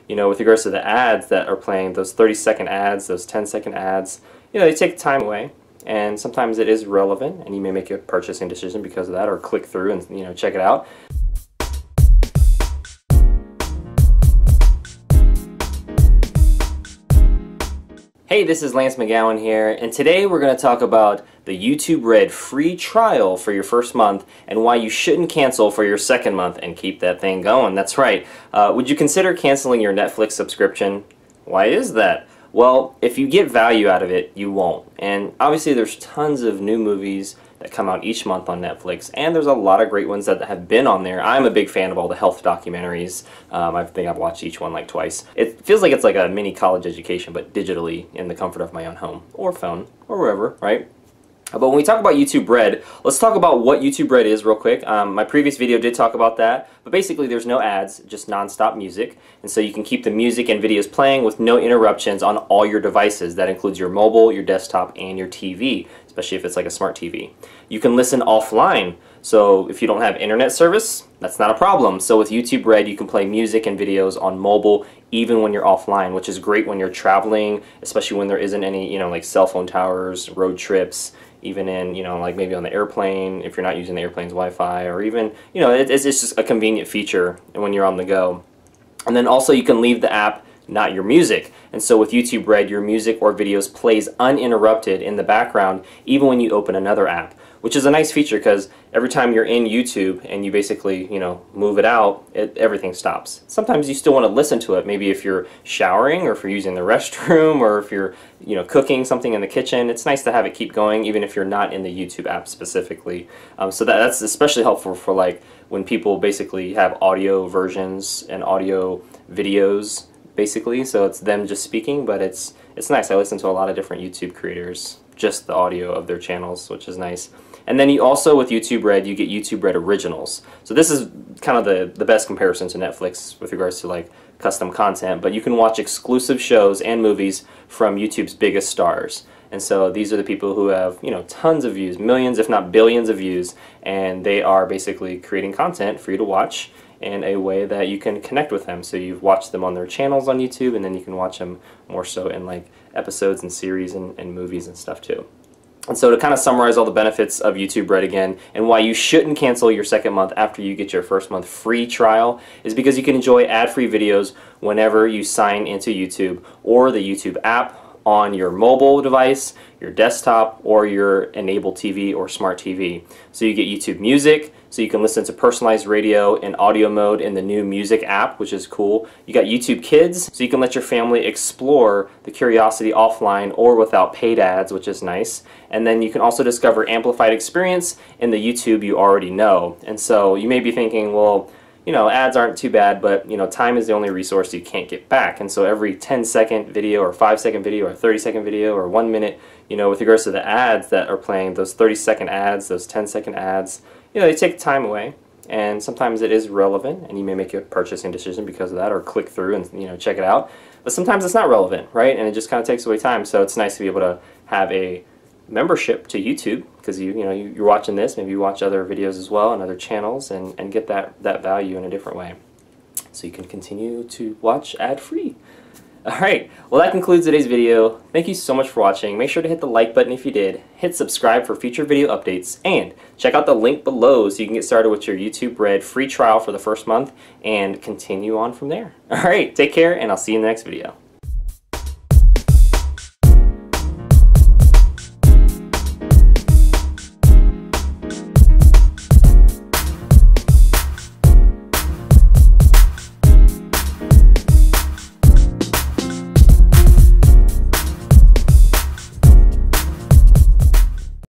with regards to the ads that are playing, those 30-second ads, those 10-second ads, they take time away, and sometimes it is relevant, and you may make a purchasing decision because of that, or click through and check it out. Hey, this is Lance McGowan here, and today we're going to talk about the YouTube Red free trial for your first month and why you shouldn't cancel for your second month and keep that thing going. That's right. Would you consider canceling your Netflix subscription? Why is that? Well, if you get value out of it, you won't. And obviously there's tons of new movies that come out each month on Netflix, and there's a lot of great ones that have been on there. I'm a big fan of all the health documentaries. I think I've watched each one like twice. It feels like it's like a mini college education, but digitally in the comfort of my own home or phone or wherever, right? But when we talk about YouTube Red, let's talk about what YouTube Red is real quick. My previous video did talk about that, but basically there's no ads, just non-stop music. And so you can keep the music and videos playing with no interruptions on all your devices. That includes your mobile, your desktop, and your TV, especially if it's like a smart TV. You can listen offline. So if you don't have internet service, that's not a problem. So with YouTube Red, you can play music and videos on mobile even when you're offline, which is great when you're traveling, especially when there isn't any, like cell phone towers, road trips, even in, like maybe on the airplane, if you're not using the airplane's Wi-Fi, or even, it's just a convenient feature when you're on the go. And then also you can leave the app, not your music. And so with YouTube Red, your music or videos plays uninterrupted in the background, even when you open another app, which is a nice feature because every time you're in YouTube and you basically, move it out, everything stops. Sometimes you still want to listen to it, maybe if you're showering or if you're using the restroom or if you're, cooking something in the kitchen. It's nice to have it keep going even if you're not in the YouTube app specifically. So that's especially helpful for like when people basically have audio versions and audio videos basically, so it's them just speaking, but it's nice. I listen to a lot of different YouTube creators, just the audio of their channels, which is nice. And then you also, with YouTube Red, you get YouTube Red Originals. So this is kind of the best comparison to Netflix with regards to like custom content, but you can watch exclusive shows and movies from YouTube's biggest stars. And so these are the people who have, tons of views, millions if not billions of views, and they are basically creating content for you to watch in a way that you can connect with them. So you've watched them on their channels on YouTube, and then you can watch them more so in like episodes and series and movies and stuff too. And so to kind of summarize all the benefits of YouTube Red again, and why you shouldn't cancel your second month after you get your first month free trial, is because you can enjoy ad-free videos whenever you sign into YouTube or the YouTube app on your mobile device, your desktop, or your enabled TV or smart TV. So you get YouTube Music, so you can listen to personalized radio in audio mode in the new Music app, which is cool. You got YouTube Kids, so you can let your family explore the Curiosity offline or without paid ads, which is nice. And then you can also discover amplified experience in the YouTube you already know. And so you may be thinking, well, ads aren't too bad, but time is the only resource you can't get back. And so every 10-second video or 5-second video or 30-second video or 1 minute, with regards to the ads that are playing, those 30-second ads, those 10-second ads, they take time away, and sometimes it is relevant, and you may make a purchasing decision because of that, or click through and check it out. But sometimes it's not relevant, right? And it just kind of takes away time. So it's nice to be able to have a membership to YouTube, because you're watching this, maybe you watch other videos as well and other channels, and get that value in a different way, so you can continue to watch ad-free. Alright, well that concludes today's video. Thank you so much for watching. Make sure to hit the like button if you did, hit subscribe for future video updates, and check out the link below so you can get started with your YouTube Red free trial for the first month and continue on from there. Alright, take care, and I'll see you in the next video.